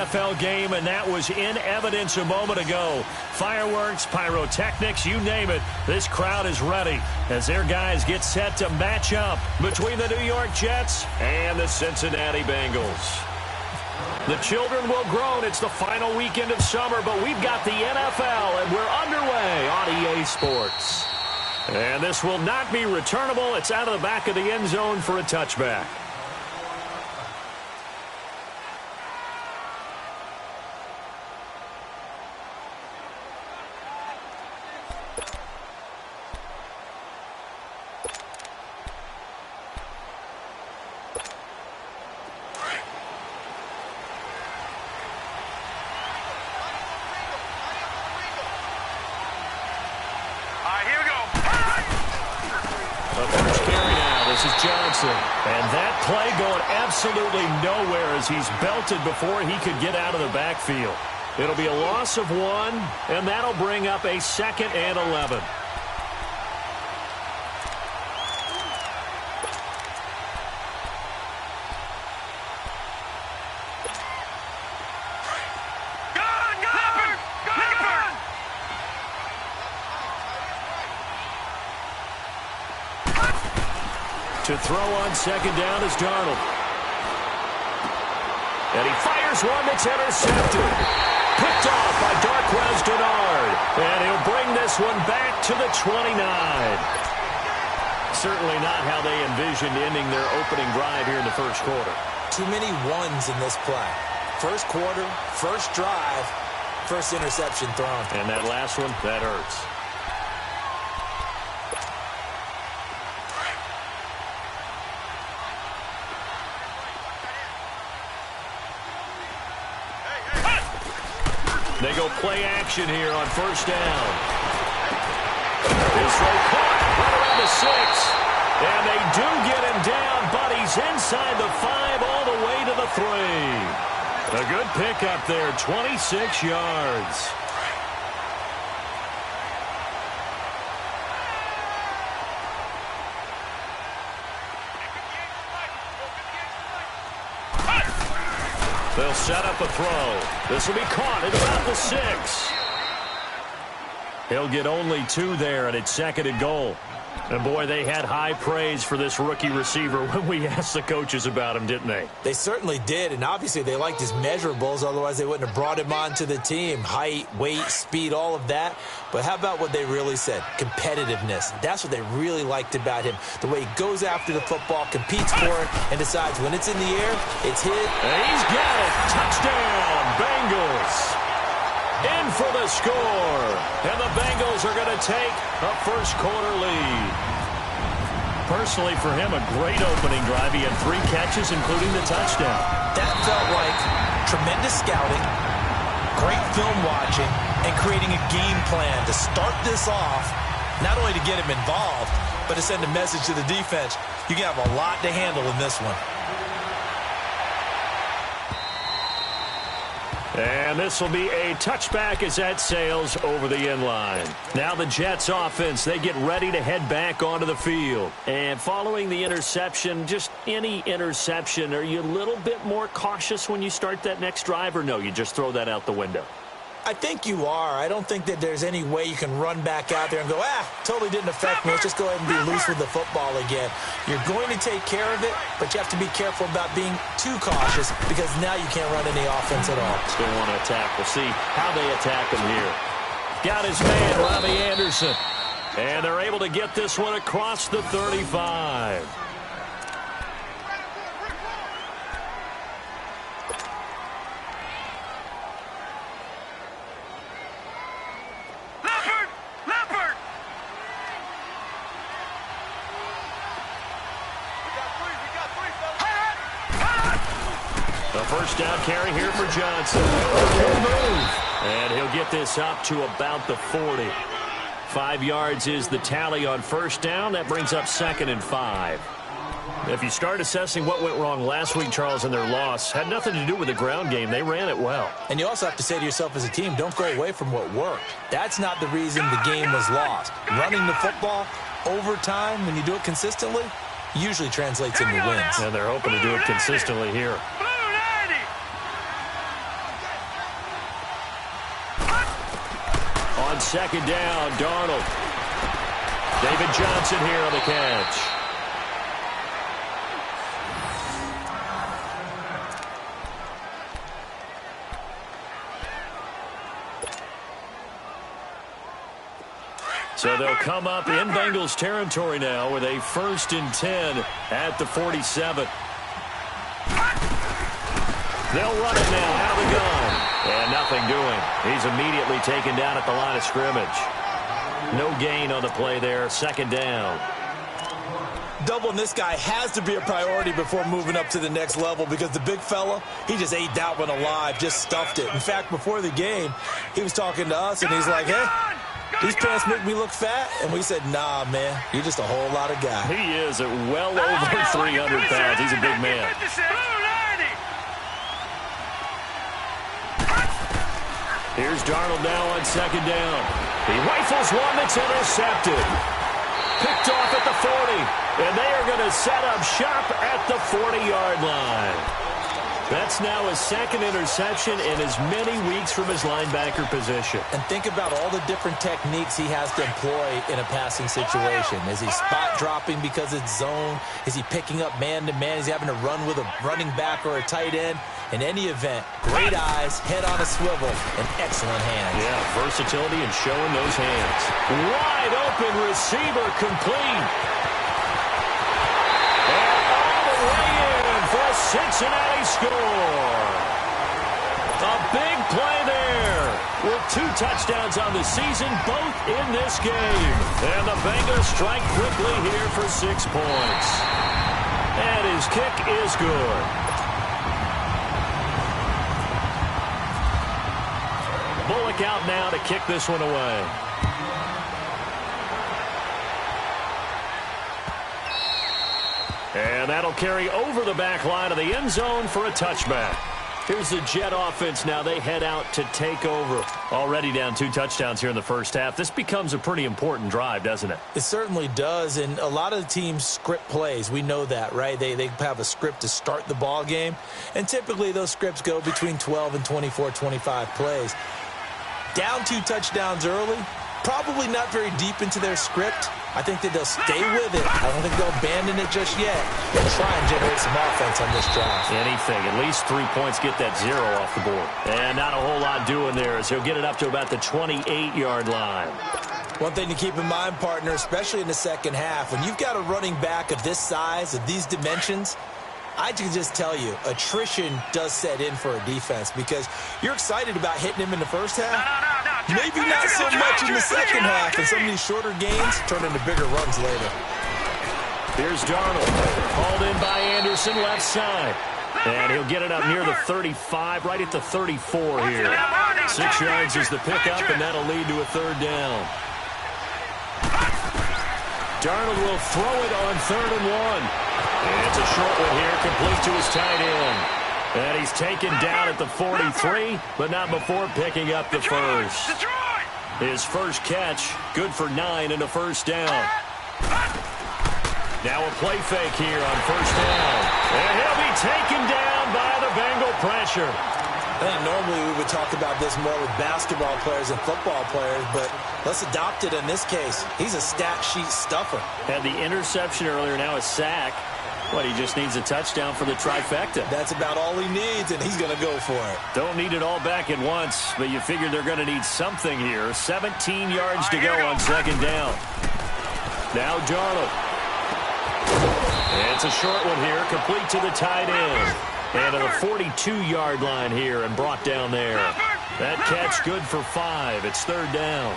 NFL game, and that was in evidence a moment ago. Fireworks, pyrotechnics, you name it. This crowd is ready as their guys get set to match up between the New York Jets and the Cincinnati Bengals. The children will groan. It's the final weekend of summer, but we've got the NFL, and we're underway on EA Sports. And this will not be returnable. It's out of the back of the end zone for a touchback. And that play going absolutely nowhere as he's belted before he could get out of the backfield. It'll be a loss of 1, and that'll bring up a 2nd and 11. To throw on 2nd down is Darnold. And he fires one that's intercepted. Picked off by Darquez Dennard. And he'll bring this one back to the 29. Certainly not how they envisioned ending their opening drive here in the first quarter. Too many ones in this play. First quarter, first drive, first interception thrown. And that last one, that hurts. They go play action here on 1st down. His throw caught right around the 6. And they do get him down, but he's inside the 5 all the way to the 3. A good pickup there, 26 yards. They'll set up a throw. This will be caught at about the 6. He'll get only 2 there, and it's 2nd and goal. And, boy, they had high praise for this rookie receiver when we asked the coaches about him, didn't they? They certainly did, and obviously they liked his measurables. Otherwise, they wouldn't have brought him onto the team. Height, weight, speed, all of that. But how about what they really said? Competitiveness. That's what they really liked about him. The way he goes after the football, competes for it, and decides when it's in the air, it's his. And he's got it. Touchdown, Bengals. In for the score. And the Bengals are going to take a first quarter lead. Personally, for him, a great opening drive. He had 3 catches, including the touchdown. That felt like tremendous scouting, great film watching, and creating a game plan to start this off, not only to get him involved, but to send a message to the defense. You can have a lot to handle in this one. And this will be a touchback as that sails over the end line. Now the Jets offense, they get ready to head back onto the field. And following the interception, just any interception, are you a little bit more cautious when you start that next drive, or no, you just throw that out the window? I think you are. I don't think that there's any way you can run back out there and go, totally didn't affect me. Let's just go ahead and be loose with the football again. You're going to take care of it, but you have to be careful about being too cautious because now you can't run any offense at all. Still want to attack. We'll see how they attack him here. Got his man, Robbie Anderson. And they're able to get this one across the 35. First down carry here for Johnson. Good move. And he'll get this up to about the 40. 5 yards is the tally on first down. That brings up 2nd and 5. If you start assessing what went wrong last week, Charles, in their loss, had nothing to do with the ground game. They ran it well. And you also have to say to yourself as a team, don't go away from what worked. That's not the reason the game was lost. Running the football over time, when you do it consistently, usually translates into wins. And they're hoping to do it consistently here. On second down, Darnold. David Johnson here on the catch. So they'll come up in Bengals territory now with a 1st and 10 at the 47. They'll run it now out of the gun. And nothing doing. He's immediately taken down at the line of scrimmage. No gain on the play there. 2nd down. Doubling this guy has to be a priority before moving up to the next level because the big fella, he just ate that one alive, just stuffed it. In fact, before the game, he was talking to us, and he's like, hey, these pants make me look fat. And we said, nah, man, you're just a whole lot of guy. He is at well over 300 pounds. He's a big man. Here's Darnold now on 2nd down. He rifles one that's intercepted. Picked off at the 40. And they are going to set up shop at the 40-yard line. That's now his 2nd interception in as many weeks from his linebacker position. And think about all the different techniques he has to employ in a passing situation. Is he spot dropping because it's zone? Is he picking up man-to-man? Is he having to run with a running back or a tight end? In any event, great eyes, head on a swivel, and excellent hands. Yeah, versatility and showing those hands. Wide open receiver complete. And all the way in for a Cincinnati score. A big play there with 2 touchdowns on the season, both in this game. And the Bengals strike quickly here for 6 points. And his kick is good. Bullock out now to kick this one away. And that'll carry over the back line of the end zone for a touchback. Here's the Jet offense now. They head out to take over. Already down 2 touchdowns here in the first half. This becomes a pretty important drive, doesn't it? It certainly does, and a lot of the teams script plays. We know that, right? They have a script to start the ball game, and typically those scripts go between 12 and 24, 25 plays. Down 2 touchdowns early, probably not very deep into their script. I think that they'll stay with it. I don't think they'll abandon it just yet. They'll try and generate some offense on this drive. Anything. At least 3 points, get that 0 off the board. And not a whole lot doing there as he'll get it up to about the 28-yard line. One thing to keep in mind, partner, especially in the second half, when you've got a running back of this size, of these dimensions, I can just tell you, attrition does set in for a defense because you're excited about hitting him in the first half. Maybe not so much in the second half, and some of these shorter gains turn into bigger runs later. Here's Darnold, called in by Anderson, left side. And he'll get it up near the 35, right at the 34 here. 6 yards is the pickup, and that'll lead to a 3rd down. Darnold will throw it on 3rd and 1. And it's a short one here, complete to his tight end. And he's taken down at the 43, but not before picking up the first. His first catch, good for 9 and a 1st down. Now a play fake here on 1st down. And he'll be taken down by the Bengal pressure. I think normally we would talk about this more with basketball players and football players, but let's adopt it in this case. He's a stat sheet stuffer. Had the interception earlier, now a sack. What, he just needs a touchdown for the trifecta. That's about all he needs, and he's going to go for it. Don't need it all back at once, but you figure they're going to need something here. 17 yards to go on 2nd down. Now Darnold. It's a short one here, complete to the tight end. And to the 42-yard line here and brought down there. That catch good for 5. It's 3rd down.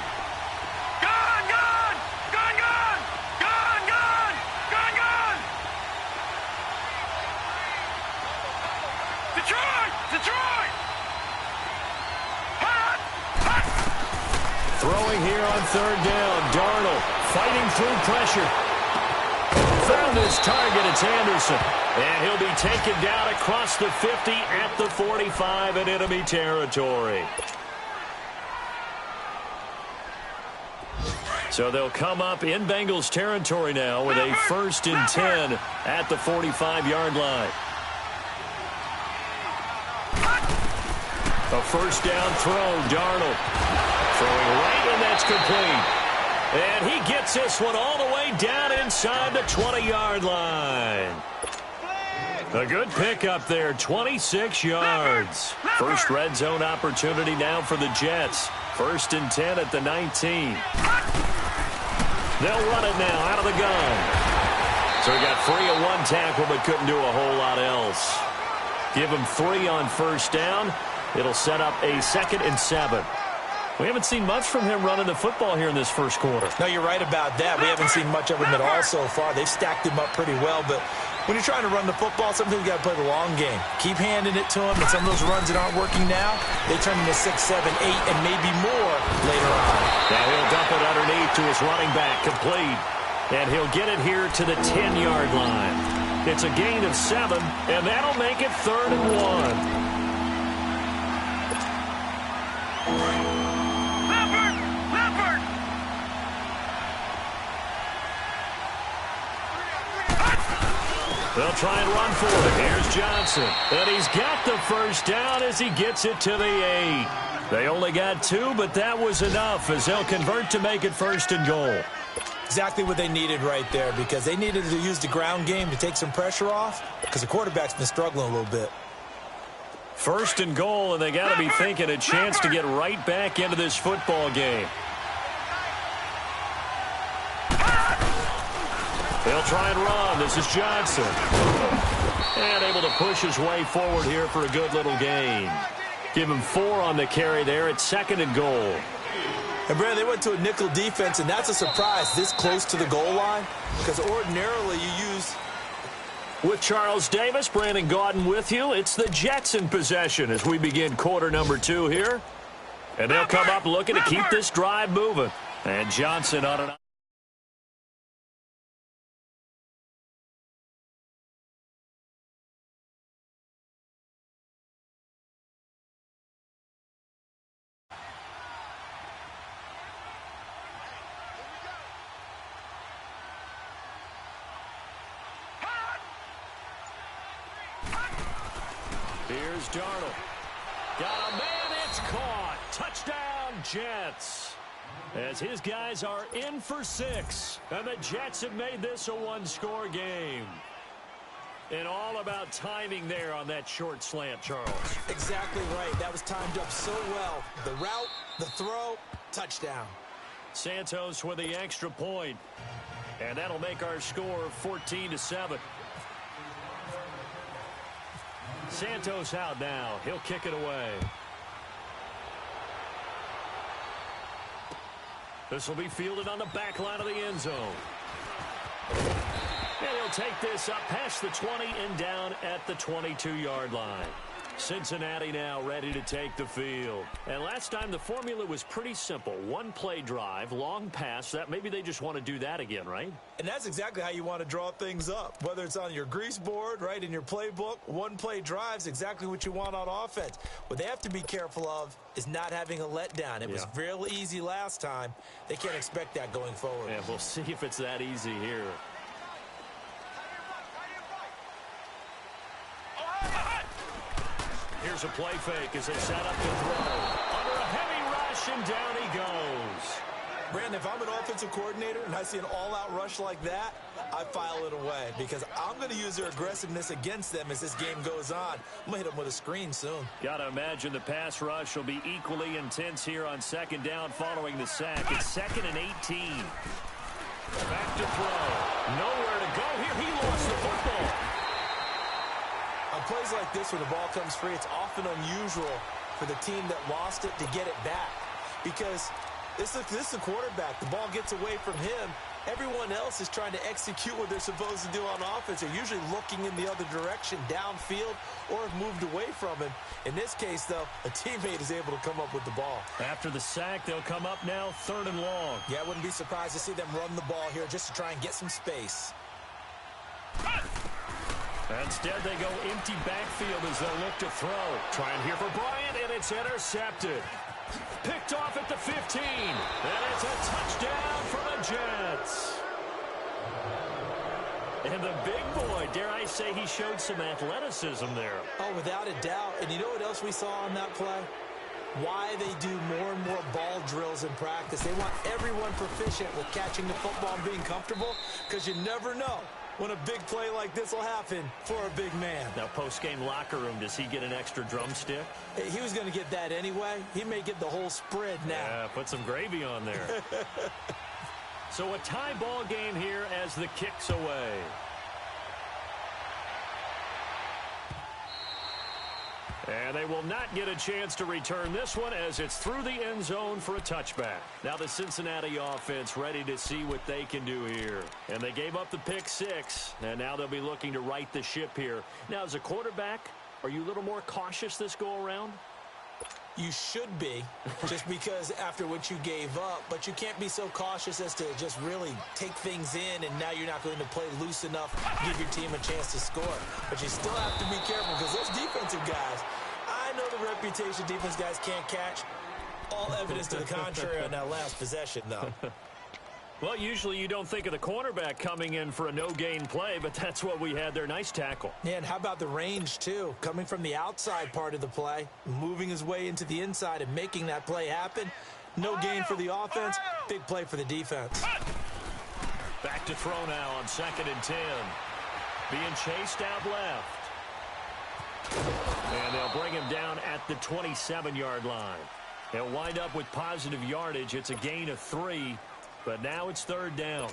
Throwing here on 3rd down. Darnold fighting through pressure. Found his target. It's Anderson. And he'll be taken down across the 50 at the 45 in enemy territory. So they'll come up in Bengals territory now with a 1st and 10 at the 45-yard line. A first down throw, Darnold. Throwing right, and that's complete. And he gets this one all the way down inside the 20-yard line. A good pickup there, 26 yards. First red zone opportunity now for the Jets. 1st and 10 at the 19. They'll run it now out of the gun. So he got free of one tackle but couldn't do a whole lot else. Give him 3 on first down. It'll set up a 2nd and 7. We haven't seen much from him running the football here in this first quarter. No, you're right about that. We haven't seen much of him at all so far. They've stacked him up pretty well, but when you're trying to run the football, sometimes you got to play the long game. Keep handing it to him, and some of those runs that aren't working now, they turn into 6, 7, 8, and maybe more later on. Now he'll dump it underneath to his running back, complete. And he'll get it here to the 10-yard line. It's a gain of 7, and that'll make it 3rd and 1. They'll try and run for it. Here's Johnson. And he's got the first down as he gets it to the 8. They only got 2, but that was enough as they'll convert to make it 1st and goal. Exactly what they needed right there, because they needed to use the ground game to take some pressure off, because the quarterback's been struggling a little bit. 1st and goal, and they got to be thinking a chance to get right back into this football game. They'll try and run. This is Johnson. And able to push his way forward here for a good little gain. Give him 4 on the carry there at 2nd and goal. And, Brad, they went to a nickel defense, and that's a surprise this close to the goal line, because ordinarily you use... With Charles Davis, Brandon Gaudin with you. It's the Jets in possession as we begin quarter number 2 here. And they'll come up looking to keep this drive moving. And Johnson on it. Here's Darnold. Got a man, it's caught. Touchdown, Jets. As his guys are in for 6. And the Jets have made this a one-score game. And all about timing there on that short slant, Charles. Exactly right. That was timed up so well. The route, the throw, touchdown. Santos with the extra point. And that'll make our score 14-7. Santos out now. He'll kick it away. This will be fielded on the back line of the end zone. And he'll take this up past the 20 and down at the 22-yard line. Cincinnati now ready to take the field. And last time the formula was pretty simple. One play drive, long pass. That maybe they just want to do that again, right? And that's exactly how you want to draw things up. Whether it's on your grease board, right, in your playbook, one play drive's exactly what you want on offense. What they have to be careful of is not having a letdown. It was real easy last time. They can't expect that going forward. Yeah, we'll see if it's that easy here. Here's a play fake as they set up the throw. Under a heavy rush, and down he goes. Brandon, if I'm an offensive coordinator and I see an all-out rush like that, I file it away because I'm going to use their aggressiveness against them as this game goes on. I'm going to hit them with a screen soon. Got to imagine the pass rush will be equally intense here on 2nd down following the sack. It's 2nd and 18. Back to throw. Nowhere to go here. He lost the football. On plays like this where the ball comes free, it's often unusual for the team that lost it to get it back because this is the quarterback. The ball gets away from him. Everyone else is trying to execute what they're supposed to do on offense. They're usually looking in the other direction, downfield, or have moved away from him. In this case, though, a teammate is able to come up with the ball. After the sack, they'll come up now 3rd and long. Yeah, I wouldn't be surprised to see them run the ball here just to try and get some space. Instead, they go empty backfield as they'll look to throw. Trying here for Bryant, and it's intercepted. Picked off at the 15. And it's a touchdown for the Jets. And the big boy, dare I say, he showed some athleticism there. Oh, without a doubt. And you know what else we saw on that play? why they do more and more ball drills in practice. They want everyone proficient with catching the football and being comfortable, because you never know when a big play like this will happen for a big man. Now, post-game locker room, does he get an extra drumstick? He was going to get that anyway. He may get the whole spread now. Yeah, put some gravy on there. So a tie ball game here as the kick's away. And they will not get a chance to return this one as it's through the end zone for a touchback. Now the Cincinnati offense ready to see what they can do here. And they gave up the pick 6, and now they'll be looking to right the ship here. Now, as a quarterback, are you a little more cautious this go-around? You should be, just because after what you gave up, but you can't be so cautious as to just really take things in, and now you're not going to play loose enough to give your team a chance to score. But you still have to be careful, because those defensive guys, I know the reputation defense guys can't catch. All evidence to the contrary on that last possession, though. Well, usually you don't think of the cornerback coming in for a no-gain play, but that's what we had there. Nice tackle. Yeah, and how about the range, too? Coming from the outside part of the play, moving his way into the inside and making that play happen. No gain for the offense, big play for the defense. Back to throw now on 2nd and 10. Being chased out left. And they'll bring him down at the 27-yard line. They'll wind up with positive yardage. It's a gain of 3. But now it's 3rd down.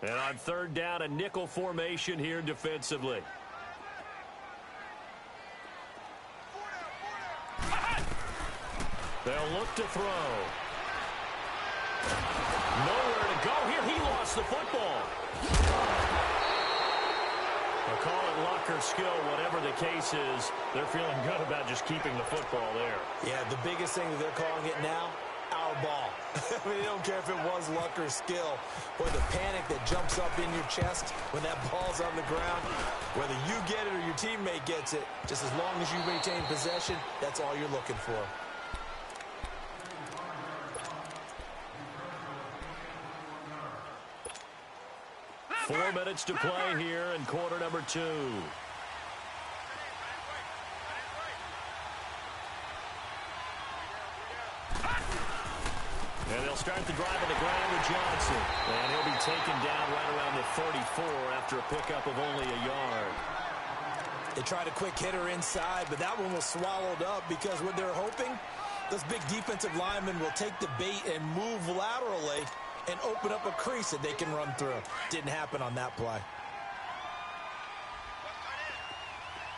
And on 3rd down, a nickel formation here defensively. They'll look to throw. Nowhere to go here. He lost the football. They'll call it luck or skill. Whatever the case is, they're feeling good about just keeping the football there. Yeah, the biggest thing that they're calling it now, our ball. I mean, they don't care if it was luck or skill. Boy, the panic that jumps up in your chest when that ball's on the ground, whether you get it or your teammate gets it, just as long as you retain possession, that's all you're looking for. 4 minutes to play here in quarter number 2. And they'll start the drive on the ground with Johnson. And he'll be taken down right around the 34 after a pickup of only a yard. They tried a quick hitter inside, but that one was swallowed up because what they're hoping, those big defensive linemen will take the bait and move laterally and open up a crease that they can run through. Didn't happen on that play.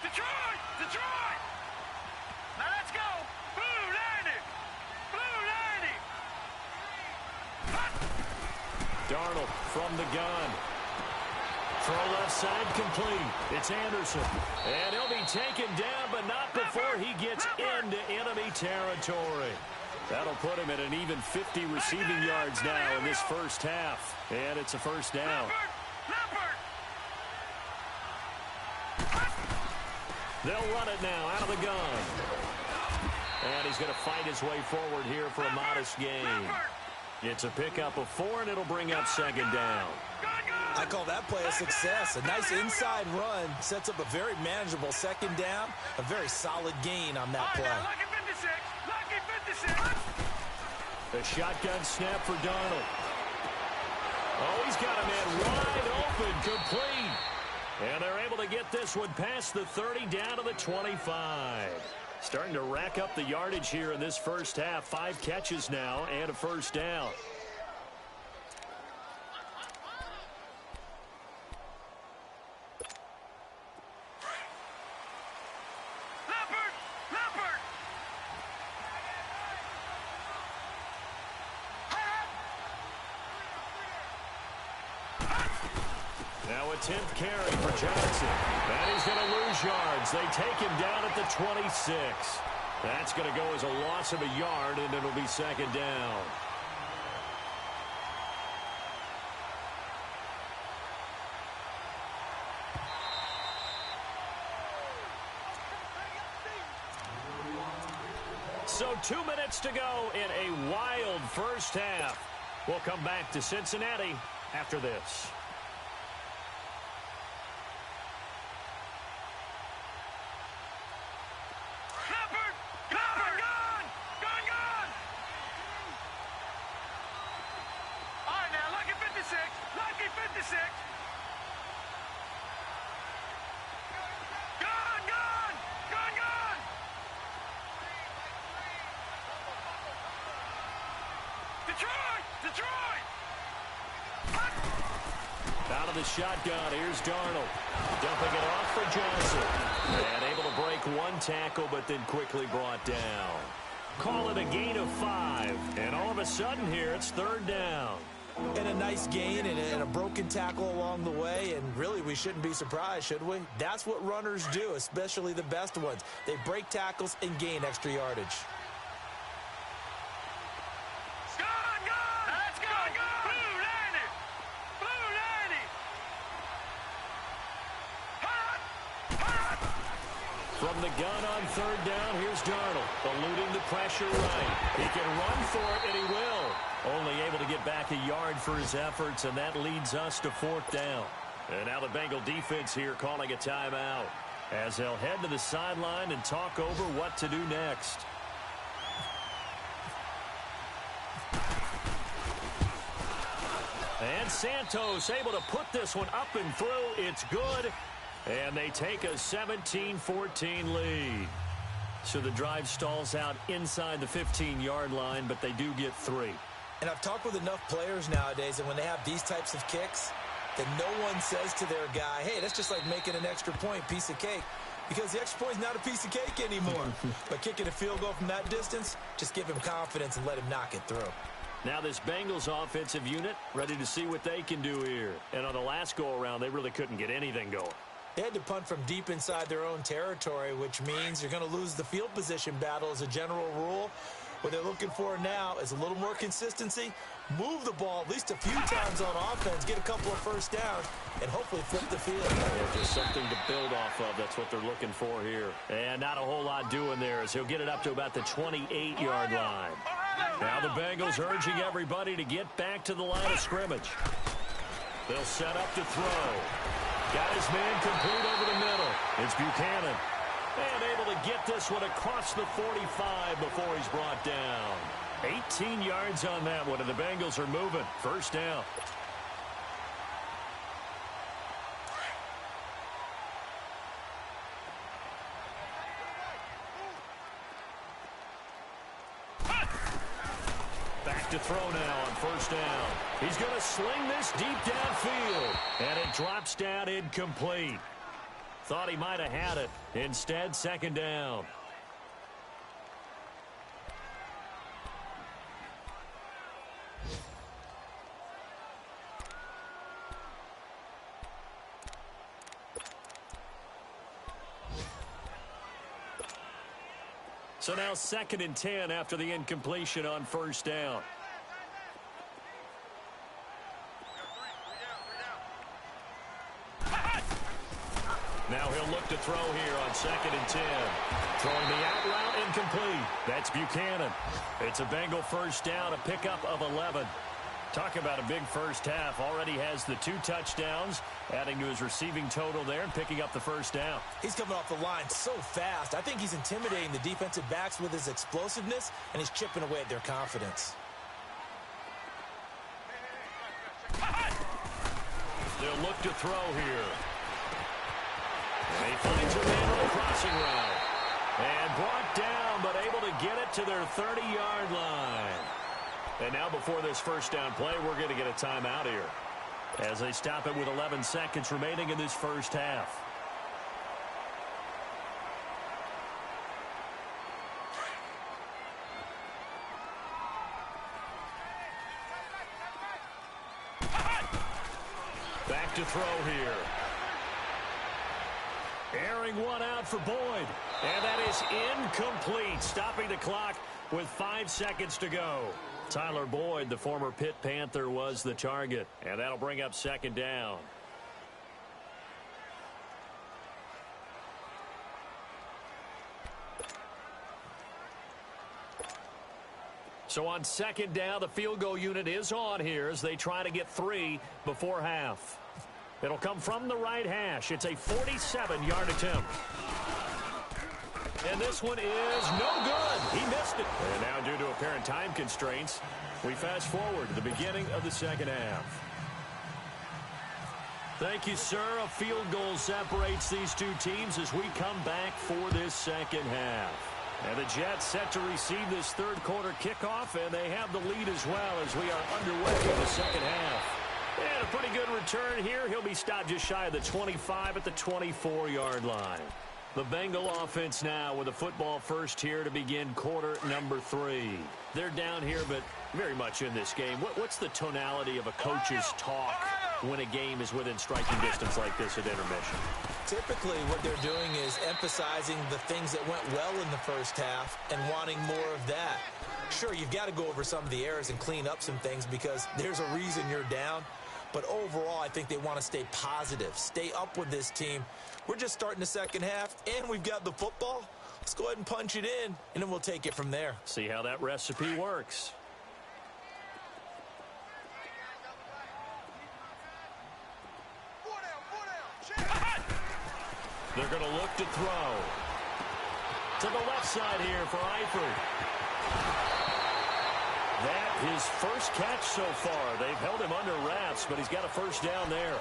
Detroit! Detroit! Now let's go! Blue 90! Blue 90! Darnold from the gun. Throw left side complete. It's Anderson. And he'll be taken down, but not before he gets into enemy territory. That'll put him at an even 50 receiving yards now in this first half. And it's a first down. They'll run it now out of the gun. And he's going to fight his way forward here for a modest gain. It's a pickup of 4, and it'll bring up 2nd down. I call that play a success. A nice inside run sets up a very manageable 2nd down. A very solid gain on that play. The shotgun snap for Darnold. Oh, he's got a man wide open, complete. And they're able to get this one past the 30 down to the 25. Starting to rack up the yardage here in this first half. 5 catches now and a first down. Now a 10th carry for Johnson. And he's going to lose yards. They take him down at the 26. That's going to go as a loss of a yard, and it'll be 2nd down. So 2 minutes to go in a wild first half. We'll come back to Cincinnati after this. Out of the shotgun, here's Darnold. Dumping it off for Johnson. And able to break one tackle, but then quickly brought down. Call it a gain of 5. And all of a sudden here, it's 3rd down. And a nice gain and a broken tackle along the way. And really, we shouldn't be surprised, should we? That's what runners do, especially the best ones. They break tackles and gain extra yardage. From the gun on 3rd down, here's Darnold, eluding the pressure right. He can run for it, and he will. Only able to get back a yard for his efforts, and that leads us to 4th down. And now the Bengal defense here calling a timeout as they'll head to the sideline and talk over what to do next. And Santos able to put this one up and through. It's good. And they take a 17-14 lead. So the drive stalls out inside the 15-yard line, but they do get 3. And I've talked with enough players nowadays, and when they have these types of kicks, that no one says to their guy, hey, that's just like making an extra point, piece of cake. Because the extra point is not a piece of cake anymore. But kicking a field goal from that distance, just give him confidence and let him knock it through. Now this Bengals offensive unit ready to see what they can do here. And on the last go-around, they really couldn't get anything going. They had to punt from deep inside their own territory, which means you're going to lose the field position battle as a general rule. What they're looking for now is a little more consistency, move the ball at least a few times on offense, get a couple of first downs, and hopefully flip the field. If there's something to build off of, that's what they're looking for here. And not a whole lot doing there as he'll get it up to about the 28-yard line. Now the Bengals urging everybody to get back to the line of scrimmage. They'll set up to throw. Got his man complete over the middle. It's Buchanan. And able to get this one across the 45 before he's brought down. 18 yards on that one, and the Bengals are moving. First down. Back to throw now on first down. He's going to sling this deep downfield. And it drops down incomplete. Thought he might have had it. Instead, 2nd down. So now 2nd and 10 after the incompletion on first down. Now he'll look to throw here on 2nd and 10. Throwing the out route incomplete. That's Buchanan. It's a Bengal first down, a pickup of 11. Talk about a big first half. Already has the 2 touchdowns, adding to his receiving total there and picking up the first down. He's coming off the line so fast. I think he's intimidating the defensive backs with his explosiveness, and he's chipping away at their confidence. They'll look to throw here. And he finds a man on the crossing route. And brought down, but able to get it to their 30-yard line. And now before this first down play, we're going to get a timeout here as they stop it with 11 seconds remaining in this first half. Back to throw here. Airing one out for Boyd. And that is incomplete, stopping the clock with 5 seconds to go. Tyler Boyd, the former Pitt Panther, was the target. And that'll bring up 2nd down. So on second down, the field goal unit is on here as they try to get 3 before half. It'll come from the right hash. It's a 47-yard attempt. And this one is no good. He missed it. And now due to apparent time constraints, we fast forward to the beginning of the second half. Thank you, sir. A field goal separates these two teams as we come back for this second half. And the Jets set to receive this third quarter kickoff, and they have the lead as well as we are underway in the second half. And a pretty good return here. He'll be stopped just shy of the 25 at the 24-yard line. The Bengal offense now with a football first here to begin quarter number 3. They're down here, but very much in this game. What's the tonality of a coach's talk when a game is within striking distance like this at intermission? Typically, what they're doing is emphasizing the things that went well in the first half and wanting more of that. Sure, you've got to go over some of the errors and clean up some things because there's a reason you're down. But overall, I think they want to stay positive, stay up with this team. We're just starting the second half, and we've got the football. Let's go ahead and punch it in, and then we'll take it from there. See how that recipe works. They're going to look to throw. To the left side here for Eifert. That his first catch so far. They've held him under wraps, but he's got a first down there.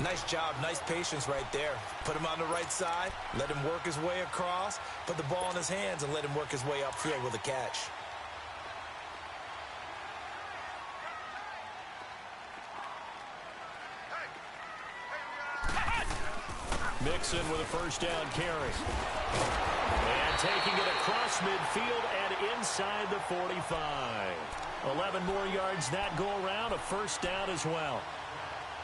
Nice job, nice patience right there. Put him on the right side, let him work his way across, put the ball in his hands, and let him work his way upfield with a catch. Mixon with a first down carry. And taking it across midfield and inside the 45. 11 more yards that go around, a first down as well.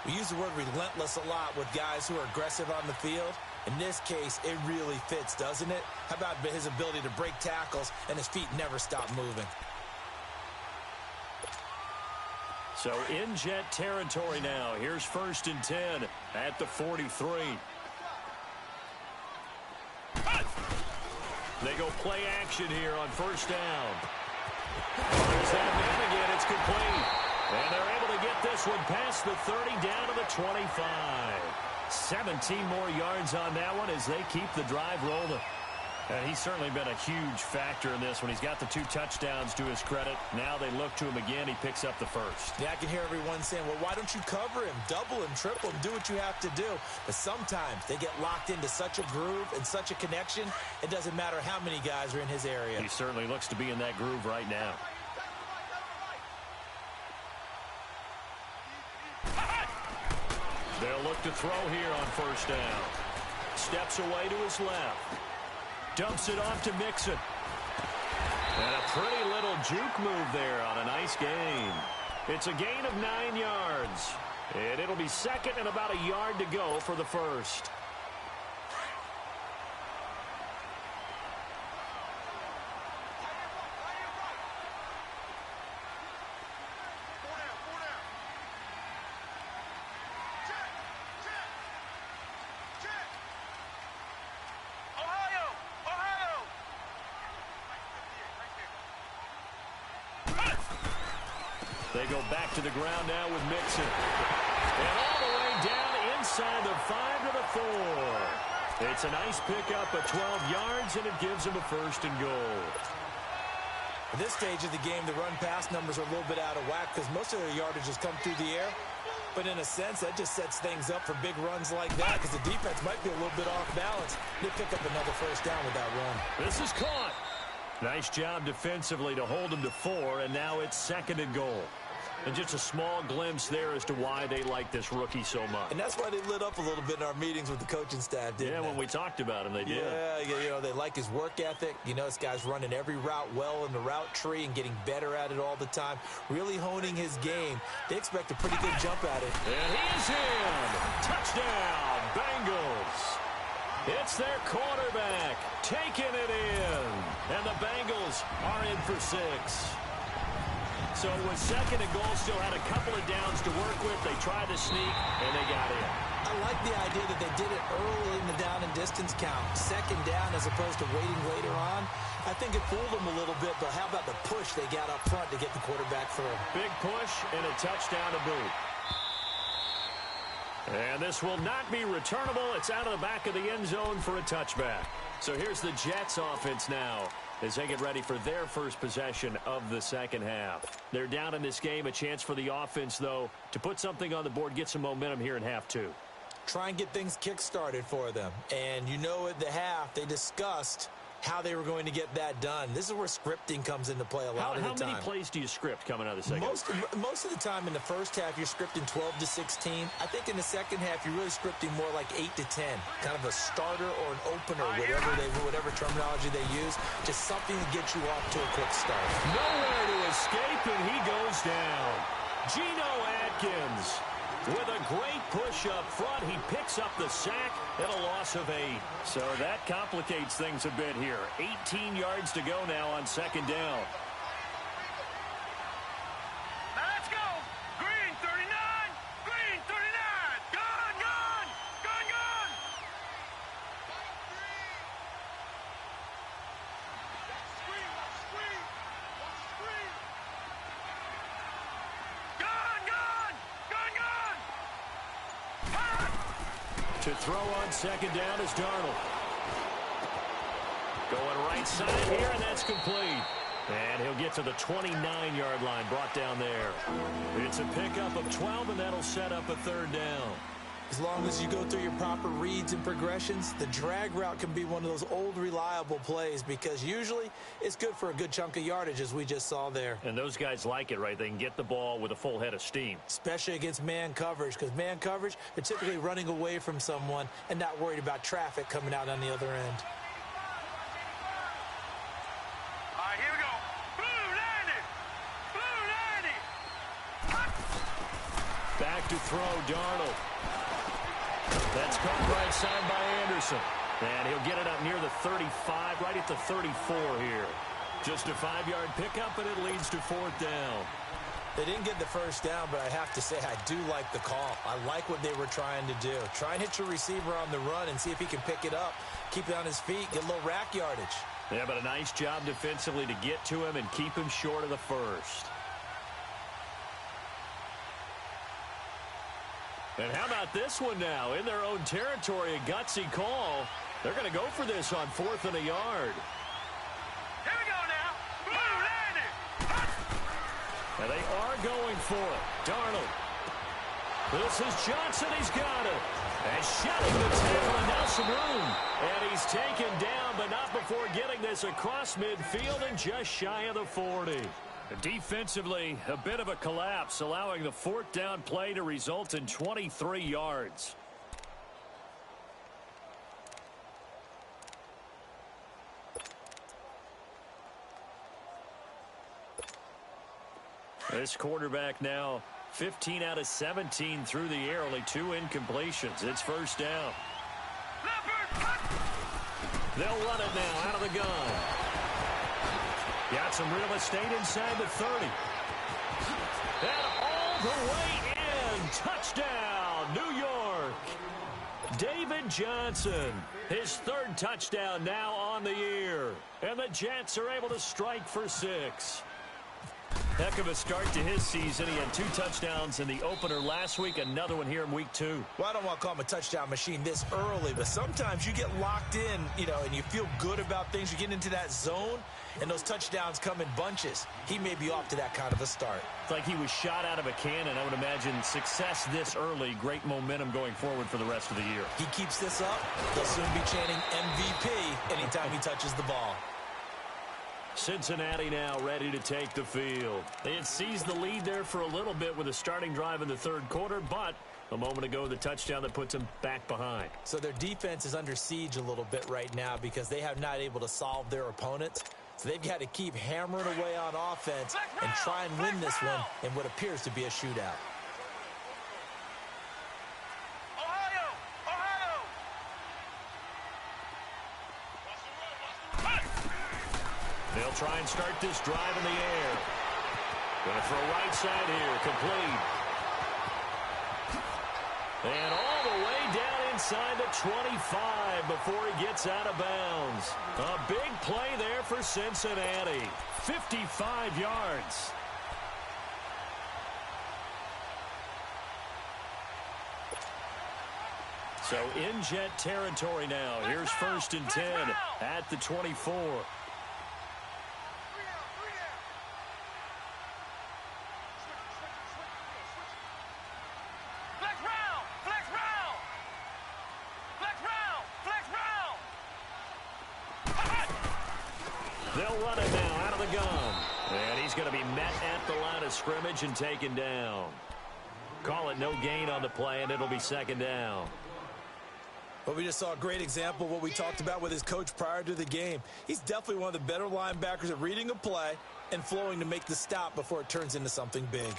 We use the word relentless a lot with guys who are aggressive on the field. In this case, it really fits, doesn't it? How about his ability to break tackles and his feet never stop moving? So in Jet territory now. Here's 1st and 10 at the 43. They go play action here on first down. There's that man again. It's complete. And they're able to get this one past the 30 down to the 25. 17 more yards on that one as they keep the drive rolling. And he's certainly been a huge factor in this one. He's got the 2 touchdowns to his credit. Now they look to him again. He picks up the first. Yeah, I can hear everyone saying, well, why don't you cover him? Double him, triple him, do what you have to do. But sometimes they get locked into such a groove and such a connection, it doesn't matter how many guys are in his area. He certainly looks to be in that groove right now. They'll look to throw here on first down. Steps away to his left. Dumps it off to Mixon. And a pretty little juke move there on a nice gain. It's a gain of 9 yards. And it'll be second and about a yard to go for the first. They go back to the ground now with Mixon. And all the way down inside the 5 to the 4. It's a nice pickup of 12 yards, and it gives them a first and goal. At this stage of the game, the run-pass numbers are a little bit out of whack because most of their yardage has come through the air. But in a sense, that just sets things up for big runs like that because the defense might be a little bit off balance. They pick up another first down with that run. This is caught. Nice job defensively to hold them to 4, and now it's second and goal. And just a small glimpse there as to why they like this rookie so much. And that's why they lit up a little bit in our meetings with the coaching staff, didn't they? Yeah, when we talked about him, they did. Yeah, you know, they like his work ethic. You know, this guy's running every route well in the route tree and getting better at it all the time, really honing his game. They expect a pretty good jump at it. And he's in. Touchdown, Bengals. It's their quarterback taking it in. And the Bengals are in for 6. So with second and goal, still had a couple of downs to work with. They tried to sneak, and they got in. I like the idea that they did it early in the down and distance count. Second down as opposed to waiting later on. I think it fooled them a little bit, but how about the push they got up front to get the quarterback through? Big push and a touchdown to boot. And this will not be returnable. It's out of the back of the end zone for a touchback. So here's the Jets offense now as they get ready for their first possession of the second half. They're down in this game. A chance for the offense, though, to put something on the board, get some momentum here in half two. Try and get things kick-started for them. And you know at the half, they discussed how they were going to get that done. This is where scripting comes into play a lot of the time. How many plays do you script coming out of the second half? Most of the time in the first half, you're scripting 12 to 16. I think in the second half, you're really scripting more like 8 to 10. Kind of a starter or an opener, whatever terminology they use. Just something to get you off to a quick start. Nowhere to escape, and he goes down. Geno Atkins with a great push up front. He picks up the sack and a loss of 8. So that complicates things a bit here. 18 yards to go now on second down. Now let's go. Green 39. Green 39. Gone, gone. Gone, gone. Gone, gone. Gone, gone. To throw on second down is Darnold. Going right side here, and that's complete. And he'll get to the 29-yard line, brought down there. It's a pickup of 12, and that'll set up a third down. As long as you go through your proper reads and progressions, the drag route can be one of those old reliable plays because usually it's good for a good chunk of yardage, as we just saw there. And those guys like it, right? They can get the ball with a full head of steam. Especially against man coverage, because man coverage, they're typically running away from someone and not worried about traffic coming out on the other end. All right, here we go. Blue 90. Blue 90. Back to throw, Darnold. That's caught right side by Anderson. And he'll get it up near the 35, right at the 34 here. Just a 5-yard pickup, and it leads to fourth down. They didn't get the first down, but I have to say I do like the call. I like what they were trying to do. Try and hit your receiver on the run and see if he can pick it up, keep it on his feet, get a little rack yardage. Yeah, but a nice job defensively to get to him and keep him short of the first. And how about this one now? In their own territory, a gutsy call. They're going to go for this on 4th and a yard. Here we go now. Blue 90. And they are going for it. Darnold. This is Johnson. He's got it. And shutting the tackle, and now some room. And he's taken down, but not before getting this across midfield and just shy of the 40. Defensively, a bit of a collapse, allowing the fourth down play to result in 23 yards. This quarterback now 15 out of 17 through the air, only 2 incompletions. It's first down. They'll run it now out of the gun. Got some real estate inside the 30. And all the way in. Touchdown, New York. David Johnson, his 3rd touchdown now on the year. And the Jets are able to strike for 6. Heck of a start to his season. He had 2 touchdowns in the opener last week, another one here in week 2. Well, I don't want to call him a touchdown machine this early, but sometimes you get locked in, and you feel good about things. You get into that zone, and those touchdowns come in bunches. He may be off to that kind of a start. It's like he was shot out of a cannon. I would imagine success this early, great momentum going forward for the rest of the year. He keeps this up, he'll soon be chanting MVP anytime he touches the ball. Cincinnati now ready to take the field. They had seized the lead there for a little bit with a starting drive in the 3rd quarter, but a moment ago the touchdown that puts them back behind. So their defense is under siege a little bit right now because they have not able to solve their opponents. So they've got to keep hammering away on offense and try and win this one in what appears to be a shootout. They'll try and start this drive in the air. Going to throw right side here, complete. And all the way down inside the 25 before he gets out of bounds. A big play there for Cincinnati. 55 yards. So in Jet territory now. Here's 1st and 10 at the 24. They'll run it now out of the gun. And he's going to be met at the line of scrimmage and taken down. Call it no gain on the play, and it'll be 2nd down. Well, we just saw a great example of what we talked about with his coach prior to the game. He's definitely one of the better linebackers at reading a play and flowing to make the stop before it turns into something big.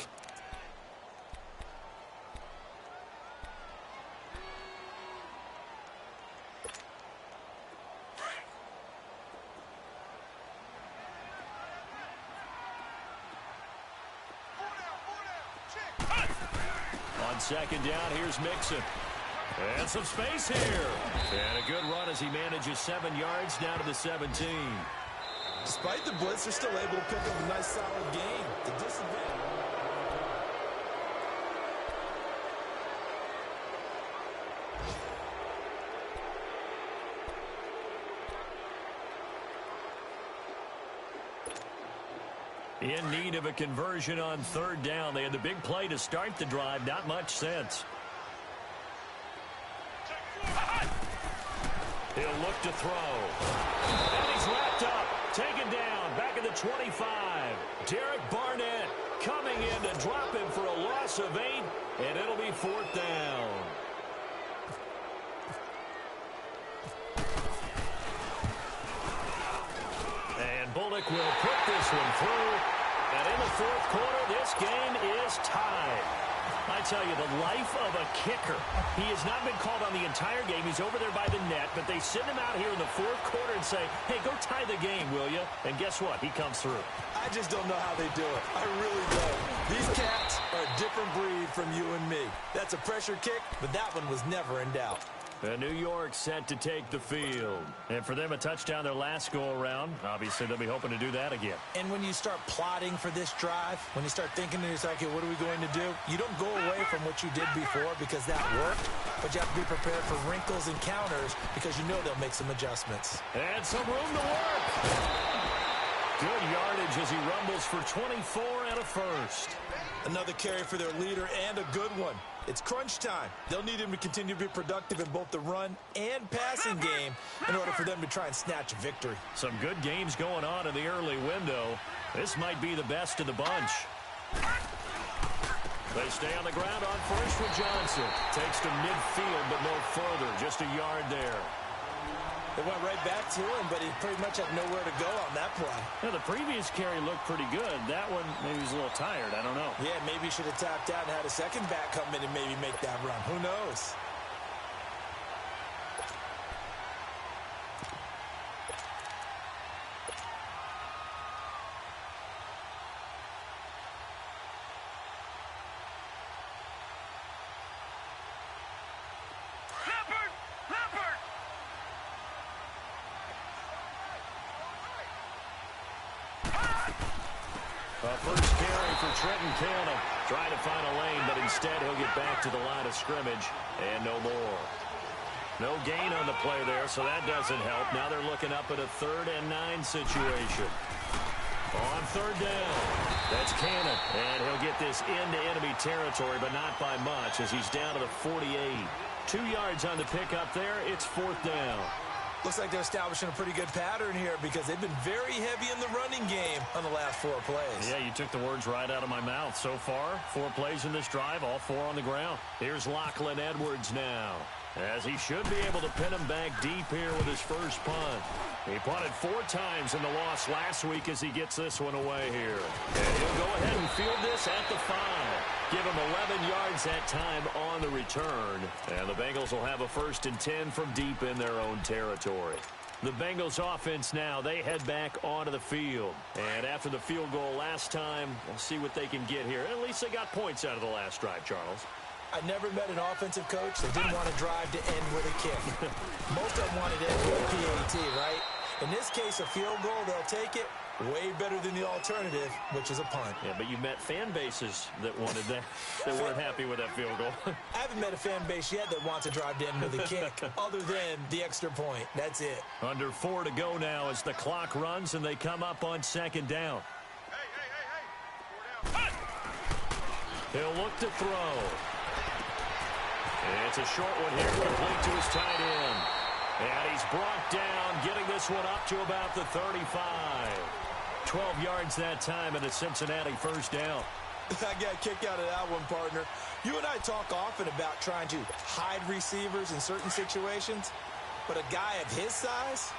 On 2nd down, here's Mixon. And some space here. And a good run as he manages 7 yards down to the 17. Despite the blitz, they're still able to pick up a nice solid gain. The disadvantage. In need of a conversion on 3rd down. They had the big play to start the drive. Not much sense. He'll look to throw. And he's wrapped up. Taken down. Back at the 25. Derek Barnett coming in to drop him for a loss of 8. And it'll be 4th down. And Bullock will put this one through. And in the 4th quarter, this game is tied. I tell you, the life of a kicker. He has not been called on the entire game. He's over there by the net, but they send him out here in the 4th quarter and say, hey, go tie the game, will you? And guess what? He comes through. I just don't know how they do it. I really don't. These cats are a different breed from you and me. That's a pressure kick, but that one was never in doubt. New York set to take the field. And for them, a touchdown their last go-around. Obviously, they'll be hoping to do that again. And when you start plotting for this drive, when you start thinking to yourself, okay, what are we going to do? You don't go away from what you did before because that worked, but you have to be prepared for wrinkles and counters because you know they'll make some adjustments. And some room to work. Good yardage as he rumbles for 24 and a first. Another carry for their leader and a good one. It's crunch time. They'll need him to continue to be productive in both the run and passing game in order for them to try and snatch a victory. Some good games going on in the early window. This might be the best of the bunch. They stay on the ground on first with Johnson. Takes to midfield, but no further. Just a yard there. They went right back to him, but he pretty much had nowhere to go on that play. Yeah, the previous carry looked pretty good. That one, maybe he's a little tired. I don't know. Yeah, maybe he should have tapped out and had a second back come in and maybe make that run. Who knows? First carry for Trenton Cannon. Trying to find a lane, but instead he'll get back to the line of scrimmage. And no more. No gain on the play there, so that doesn't help. Now they're looking up at a 3rd and 9 situation. On 3rd down, that's Cannon. And he'll get this into enemy territory, but not by much as he's down to the 48. 2 yards on the pickup there. It's 4th down. Looks like they're establishing a pretty good pattern here because they've been very heavy in the running game on the last 4 plays. Yeah, you took the words right out of my mouth. So far, 4 plays in this drive, all 4 on the ground. Here's Lachlan Edwards now, as he should be able to pin him back deep here with his first punt. He punted 4 times in the loss last week as he gets this one away here. And he'll go ahead and field this at the 5. Give him 11 yards that time on the return. And the Bengals will have a 1st and 10 from deep in their own territory. The Bengals offense now, they head back onto the field. And after the field goal last time, we'll see what they can get here. At least they got points out of the last drive, Charles. I never met an offensive coach that didn't want to drive to end with a kick. Most of them wanted to end with a PAT, right? In this case, a field goal, they'll take it. Way better than the alternative, which is a punt. Yeah, but you met fan bases that wanted that, that weren't happy with that field goal. I haven't met a fan base yet that wants to drive to end with a kick, other than the extra point. That's it. Under 4 to go now as the clock runs and they come up on second down. Hey. 4 down. He'll look to throw. It's a short one here, complete to his tight end. And he's brought down, getting this one up to about the 35. 12 yards that time and a Cincinnati first down. I got a kick out of that one, partner. You and I talk often about trying to hide receivers in certain situations, but a guy of his size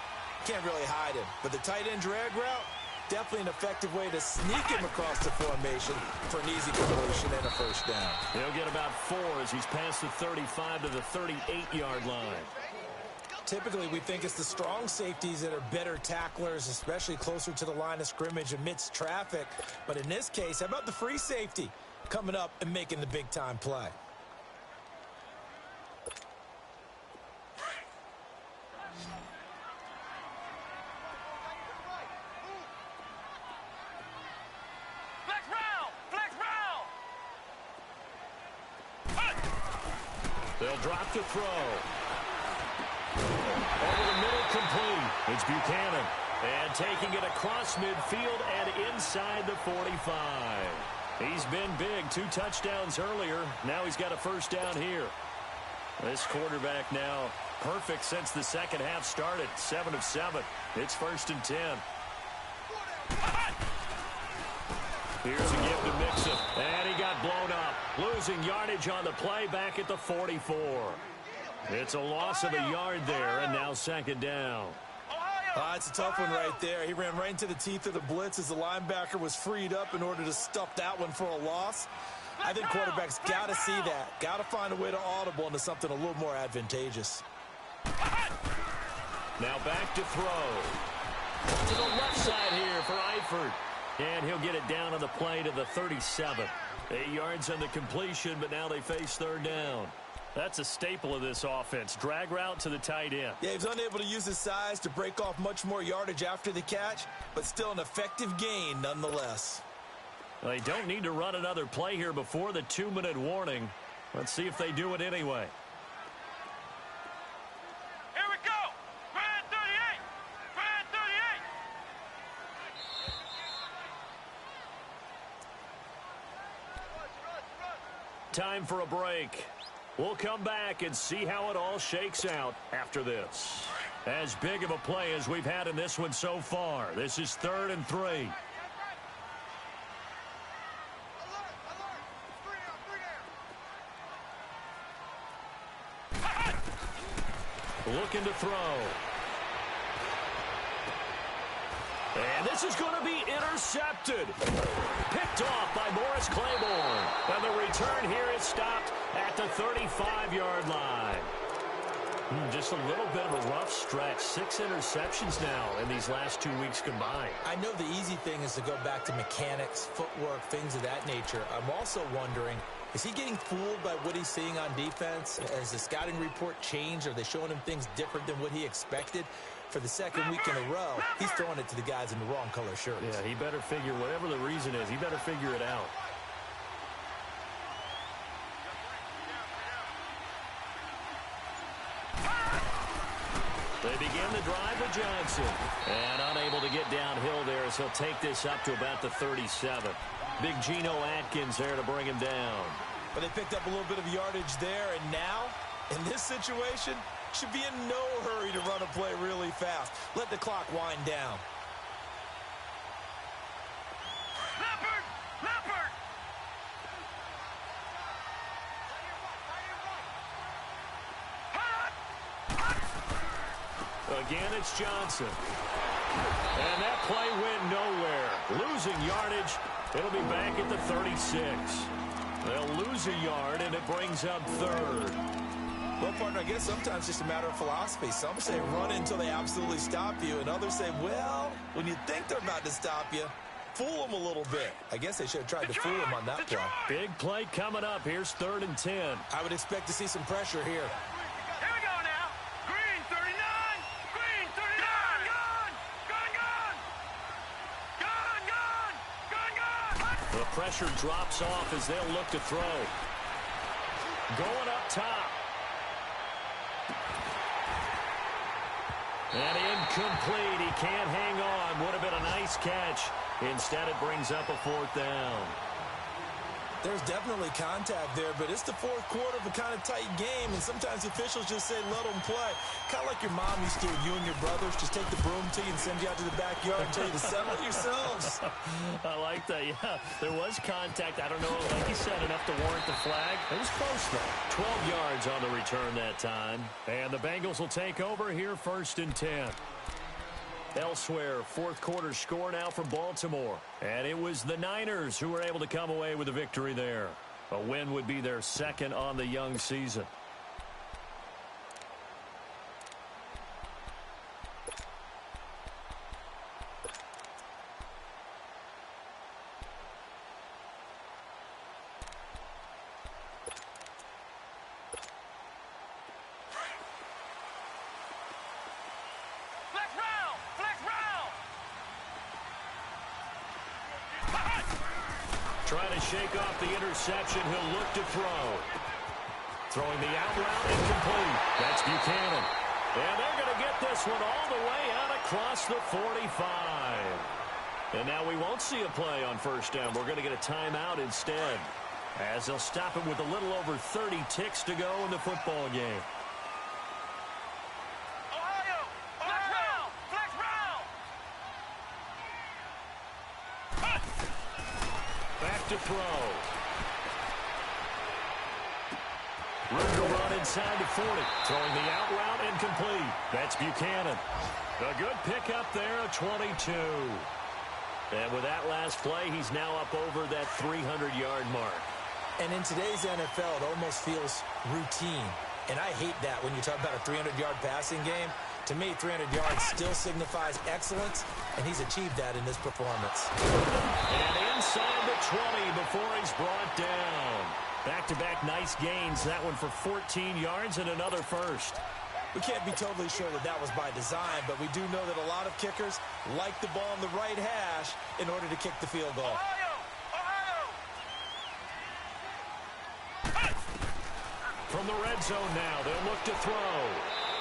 can't really hide him. But the tight end drag route, definitely an effective way to sneak him across the formation for an easy completion and a first down. He'll get about 4 as he's past the 35 to the 38-yard line. Typically, we think it's the strong safeties that are better tacklers, especially closer to the line of scrimmage amidst traffic. But in this case, how about the free safety coming up and making the big-time play? Flex round. They'll drop to throw. Over the middle, complete. It's Buchanan. And taking it across midfield and inside the 45. He's been big. 2 touchdowns earlier. Now he's got a first down here. This quarterback now perfect since the second half started. 7 of 7. It's 1st and 10. Here's a give to Mixon. And he got blown up. Losing yardage on the play back at the 44. It's a loss of a yard there, and now second down. It's a tough one right there. He ran right into the teeth of the blitz as the linebacker was freed up in order to stuff that one for a loss. I think quarterbacks got to see that. Got to find a way to audible into something a little more advantageous. Now back to throw. To the left side here for Eifert. And he'll get it down on the play to the 37. 8 yards on the completion, but now they face third down. That's a staple of this offense. Drag route to the tight end. Yeah, he's unable to use his size to break off much more yardage after the catch, but still an effective gain nonetheless. Well, they don't need to run another play here before the 2-minute warning. Let's see if they do it anyway. Here we go. Grand 38. Grand 38. Time for a break. We'll come back and see how it all shakes out after this. As big of a play as we've had in this one so far. This is 3rd and 3. Looking to throw. And this is going to be intercepted. Picked off by Morris Claiborne. And the return here is stopped at the 35-yard line. Just a little bit of a rough stretch. 6 interceptions now in these last 2 weeks combined. I know the easy thing is to go back to mechanics, footwork, things of that nature. I'm also wondering, is he getting fooled by what he's seeing on defense? Has the scouting report changed? Are they showing him things different than what he expected? For the second week in a row, he's throwing it to the guys in the wrong color shirts. Yeah, he better figure, whatever the reason is, he better figure it out. They begin the drive with Johnson. And unable to get downhill there as he'll take this up to about the 37. Big Geno Atkins there to bring him down. But they picked up a little bit of yardage there, and now, in this situation, should be in no hurry to run a play really fast. Let the clock wind down. Leopard! Again, it's Johnson. And that play went nowhere. Losing yardage. It'll be back at the 36. They'll lose a yard, and it brings up 3rd. Well, partner, I guess sometimes it's just a matter of philosophy. Some say run until they absolutely stop you, and others say, well, when you think they're about to stop you, fool him a little bit. I guess they should have tried to fool him on that play. Big play coming up. Here's 3rd and 10. I would expect to see some pressure here. Here we go now. Green 39. Green 39. Gun, gun. Gun, gun. Gun, gun. Gun, gun. The pressure drops off as they'll look to throw. Going up top. And incomplete. He can't hang on. Would have been a nice catch. Instead, it brings up a 4th down. There's definitely contact there, but it's the 4th quarter of a kind of tight game, and sometimes officials just say, let them play. Kind of like your mom used to with you and your brothers. Just take the broom to you and send you out to the backyard and tell you to settle it yourselves. I like that. Yeah, there was contact. I don't know, like you said, enough to warrant the flag. It was close, though. 12 yards on the return that time. And the Bengals will take over here 1st and 10. Elsewhere, 4th quarter score now for Baltimore. And it was the Niners who were able to come away with a victory there. A win would be their 2nd on the young season. Trying to shake off the interception. He'll look to throw. Throwing the out route, incomplete. That's Buchanan. And they're going to get this one all the way out across the 45. And now we won't see a play on 1st down. We're going to get a timeout instead, as they'll stop him with a little over 30 ticks to go in the football game. To throw. Room to run inside the 40. Throwing the out route incomplete. That's Buchanan. A good pickup there, a 22. And with that last play, he's now up over that 300-yard mark. And in today's NFL, it almost feels routine. And I hate that when you talk about a 300-yard passing game. To me, 300 yards still signifies excellence, and he's achieved that in this performance. And inside the 20 before he's brought down. Back-to-back nice gains. That one for 14 yards and another first. We can't be totally sure that that was by design, but we do know that a lot of kickers like the ball in the right hash in order to kick the field goal. From the red zone now, they'll look to throw.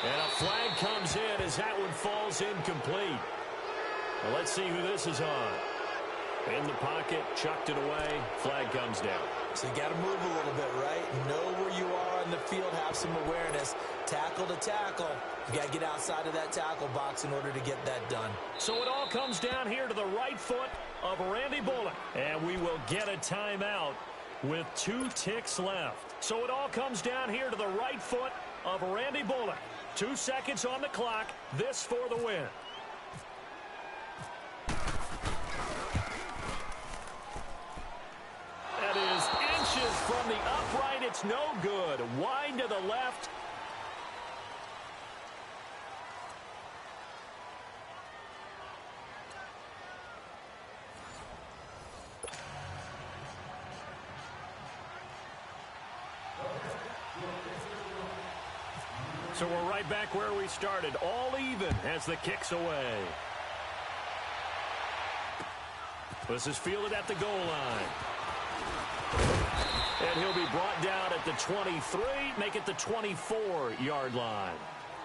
And a flag comes in as that one falls incomplete. Well, let's see who this is on. In the pocket, chucked it away, flag comes down. So you got to move a little bit, right? Know where you are on the field, have some awareness. Tackle to tackle. You got to get outside of that tackle box in order to get that done. So it all comes down here to the right foot of Randy Bullock. And we will get a timeout with 2 ticks left. So it all comes down here to the right foot of Randy Bullock. 2 seconds on the clock. This for the win. That is inches from the upright. It's no good. Wide to the left. So we're right back where we started. All even as the kick's away. This is fielded at the goal line. And he'll be brought down at the 23, make it the 24-yard line.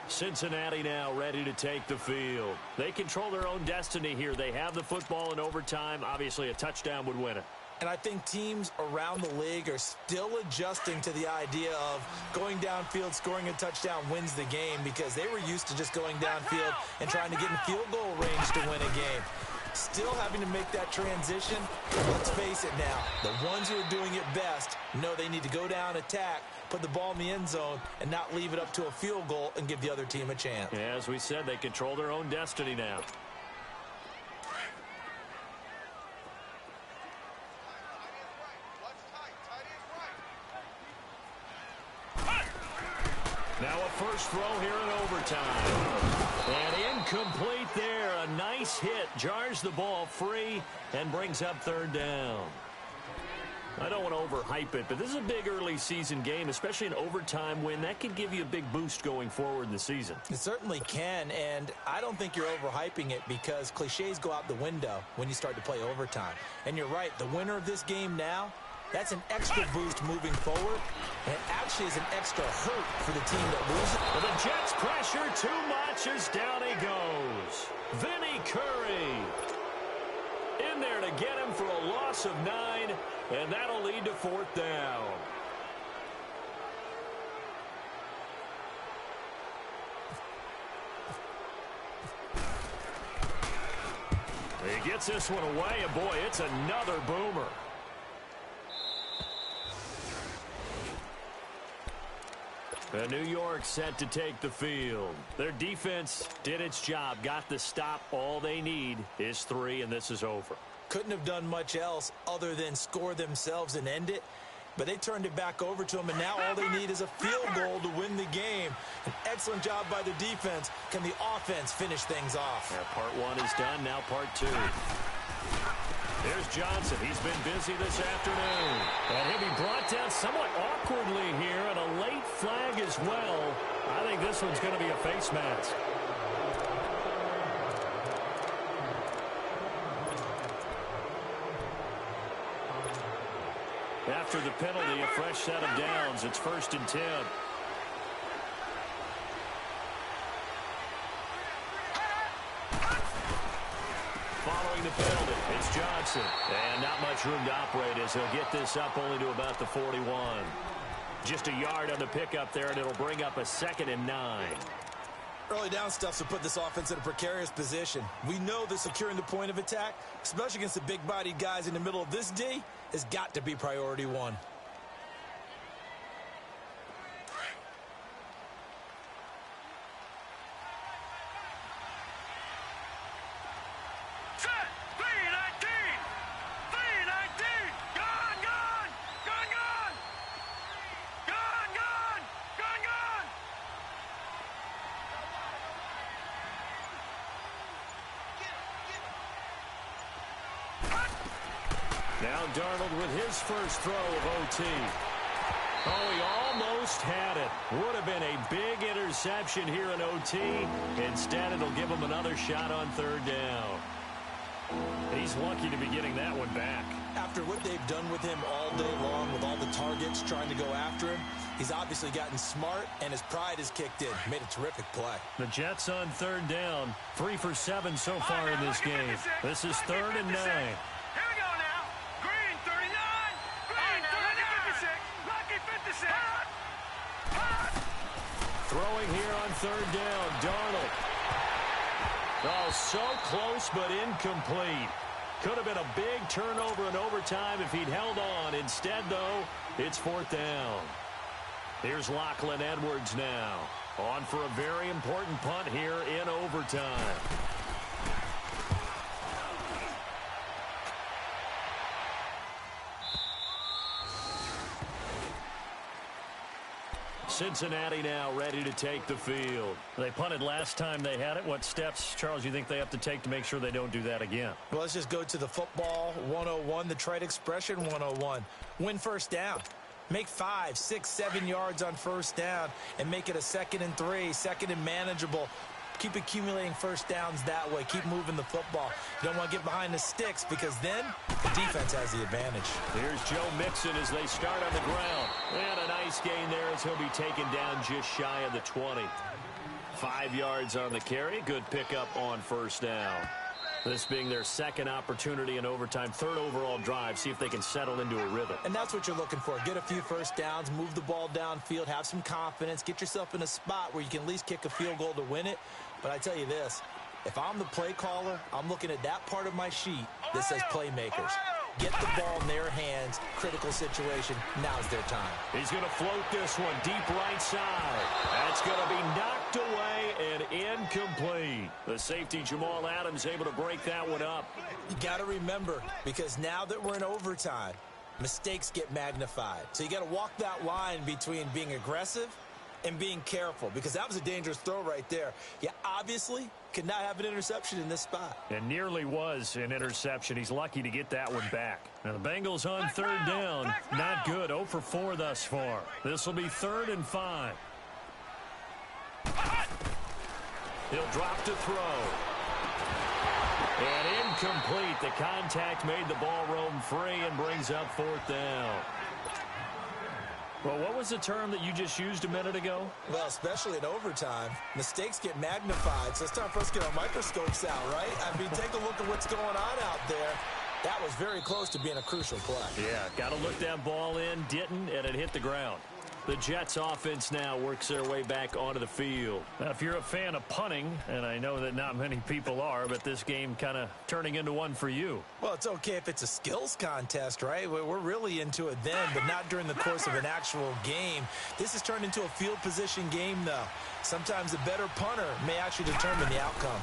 Cincinnati now ready to take the field. They control their own destiny here. They have the football in overtime. Obviously, a touchdown would win it. And I think teams around the league are still adjusting to the idea of going downfield, scoring a touchdown wins the game, because they were used to just going downfield and trying to get in field goal range to win a game. Still having to make that transition. Let's face it now, the ones who are doing it best know they need to go down, attack, put the ball in the end zone, and not leave it up to a field goal and give the other team a chance. Yeah, as we said, they control their own destiny now. Now a first throw here in overtime. And incomplete there. A nice base hit jars the ball free and brings up third down. I don't want to overhype it, but this is a big early season game, especially an overtime win. That could give you a big boost going forward in the season. It certainly can, and I don't think you're overhyping it because cliches go out the window when you start to play overtime. And you're right, the winner of this game now, that's an extra boost moving forward, and it actually is an extra hurt for the team that loses. Well, the Jets pressure too much as down he goes. Vinny Curry in there to get him for a loss of 9, and that'll lead to fourth down. He gets this one away, and boy, it's another boomer. And New York set to take the field. Their defense did its job, got the stop. All they need is 3, and this is over. Couldn't have done much else other than score themselves and end it. But they turned it back over to them, and now all they need is a field goal to win the game. An excellent job by the defense. Can the offense finish things off? Yeah, part 1 is done, now part 2. There's Johnson. He's been busy this afternoon. And he'll be brought down somewhat awkwardly here, and a late flag as well. I think this one's going to be a face mask. After the penalty, a fresh set of downs. It's 1st and 10. Following the penalty, it's Johnson. And not much room to operate as he'll get this up only to about the 41. Just a yard on the pickup there, and it'll bring up a 2nd and 9. Early down stuff to put this offense in a precarious position. We know that securing the point of attack, especially against the big-bodied guys in the middle of this D, has got to be priority 1. Now Darnold with his first throw of OT. Oh, he almost had it. Would have been a big interception here in OT. Instead, it'll give him another shot on 3rd down. He's lucky to be getting that one back. After what they've done with him all day long with all the targets trying to go after him, he's obviously gotten smart, and his pride has kicked in. Made a terrific play. The Jets on 3rd down. 3 for 7 so far in this game. This is 3rd and 9. Here we go now. Green 39. Green 39. Lucky 56. Throwing here on 3rd down. Darnold. Oh, so close but incomplete. Could have been a big turnover in overtime if he'd held on. Instead, though, it's 4th down. Here's Lachlan Edwards now. On for a very important punt here in overtime. Cincinnati now ready to take the field. They punted last time they had it. What steps, Charles, you think they have to take to make sure they don't do that again? Well, let's just go to the football 101, the trite expression 101. Win 1st down. Make 5, 6, 7 yards on 1st down and make it a 2nd and 3, 2nd and manageable. Keep accumulating 1st downs that way. Keep moving the football. You don't want to get behind the sticks because then the defense has the advantage. Here's Joe Mixon as they start on the ground. And a nice gain there as he'll be taken down just shy of the 20. 5 yards on the carry. Good pickup on 1st down. This being their 2nd opportunity in overtime, 3rd overall drive. See if they can settle into a rhythm. And that's what you're looking for. Get a few 1st downs, move the ball downfield, have some confidence, get yourself in a spot where you can at least kick a field goal to win it. But I tell you this, if I'm the play caller, I'm looking at that part of my sheet that says playmakers. Get the ball in their hands. Critical situation. Now's their time. He's going to float this one deep right side. That's going to be knocked away and incomplete. The safety, Jamal Adams, able to break that one up. You got to remember, because now that we're in overtime, mistakes get magnified. So you got to walk that line between being aggressive and being careful, because that was a dangerous throw right there. You obviously could not have an interception in this spot. And nearly was an interception. He's lucky to get that one back. Now the Bengals on third down. Not good. 0 for 4 thus far. This will be 3rd and 5. He'll drop to throw. And incomplete. The contact made the ball roam free and brings up 4th down. Well, what was the term that you just used a minute ago? Well, especially in overtime, mistakes get magnified, so it's time for us to get our microscopes out, right? I mean, take a look at what's going on out there. That was very close to being a crucial play. Yeah, got to look that ball in, didn't, and it hit the ground. The Jets offense now works their way back onto the field. Now, if you're a fan of punting, and I know that not many people are, but this game kind of turning into one for you. Well, it's okay if it's a skills contest, right? We're really into it then, but not during the course of an actual game. This has turned into a field position game, though. Sometimes a better punter may actually determine the outcome.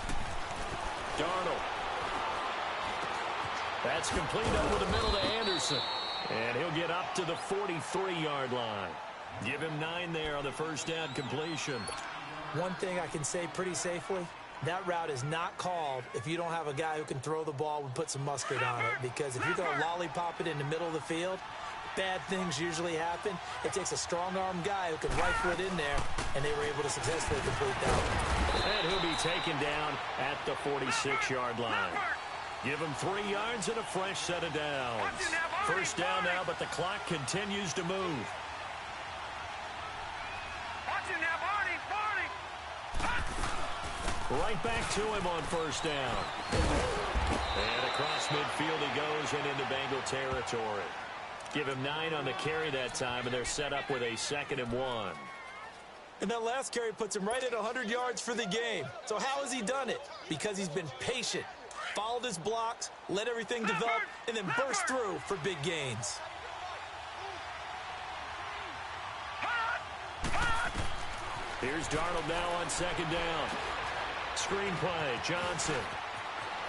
Darnold. That's complete over the middle to Anderson. And he'll get up to the 43-yard line. Give him 9 there on the first down completion. One thing I can say pretty safely, that route is not called if you don't have a guy who can throw the ball and put some mustard on it. Because if you're going to lollipop it in the middle of the field, bad things usually happen. It takes a strong-arm guy who can rifle it in there, and they were able to successfully complete that. And he'll be taken down at the 46-yard line. Give him 3 yards and a fresh set of downs. First down now, but the clock continues to move. Right back to him on first down. And across midfield he goes and into Bengal territory. Give him 9 on the carry that time, and they're set up with a 2nd and 1. And that last carry puts him right at 100 yards for the game. So how has he done it? Because he's been patient, followed his blocks, let everything develop, and then burst through for big gains. Here's Darnold now on 2nd down. Screenplay, Johnson.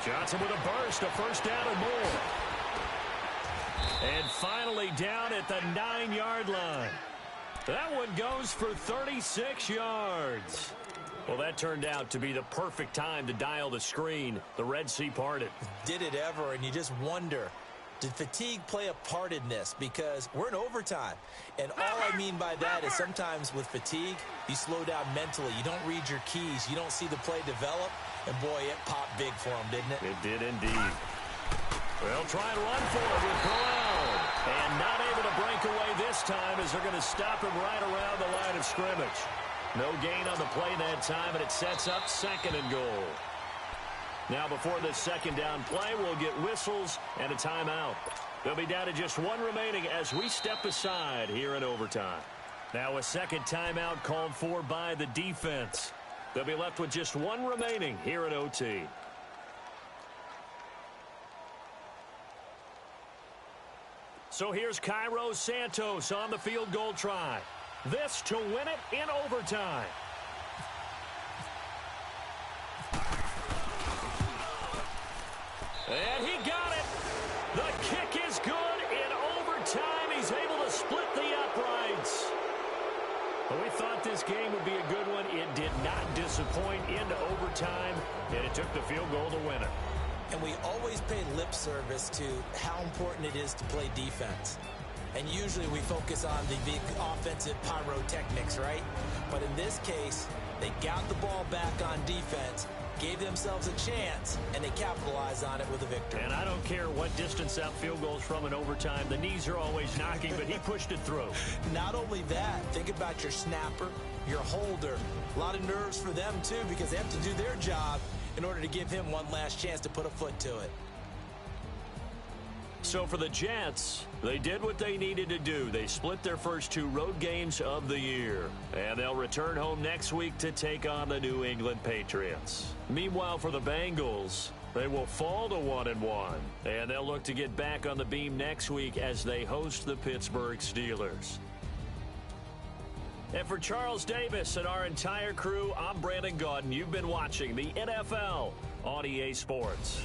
Johnson with a burst, a first down and more. And finally down at the 9-yard line. That one goes for 36 yards. Well, that turned out to be the perfect time to dial the screen. The Red Sea parted. Did it ever, and you just wonder, did fatigue play a part in this? Because we're in overtime, and all I mean by that is sometimes with fatigue, you slow down mentally. You don't read your keys. You don't see the play develop, and boy, it popped big for him, didn't it? It did indeed. They'll try and run for it with Brown. And not able to break away this time as they're going to stop him right around the line of scrimmage. No gain on the play that time, and it sets up 2nd and goal. Now before this 2nd down play, we'll get whistles and a timeout. They'll be down to just 1 remaining as we step aside here in overtime. Now a 2nd timeout called for by the defense. They'll be left with just 1 remaining here in OT. So here's Cairo Santos on the field goal try. This to win it in overtime. And he got it. The kick is good in overtime. He's able to split the uprights. But we thought this game would be a good one. It did not disappoint into overtime, and it took the field goal to win it. And we always pay lip service to how important it is to play defense. And usually we focus on the big offensive pyrotechnics, right? But in this case, they got the ball back on defense, gave themselves a chance, and they capitalized on it with a victory. And I don't care what distance that field goes from in overtime. The knees are always knocking, but he pushed it through. Not only that, think about your snapper, your holder. A lot of nerves for them, too, because they have to do their job in order to give him one last chance to put a foot to it. So for the Jets, they did what they needed to do. They split their first 2 road games of the year. And they'll return home next week to take on the New England Patriots. Meanwhile, for the Bengals, they will fall to 1-1. And they'll look to get back on the beam next week as they host the Pittsburgh Steelers. And for Charles Davis and our entire crew, I'm Brandon Gaudin. You've been watching the NFL on EA Sports.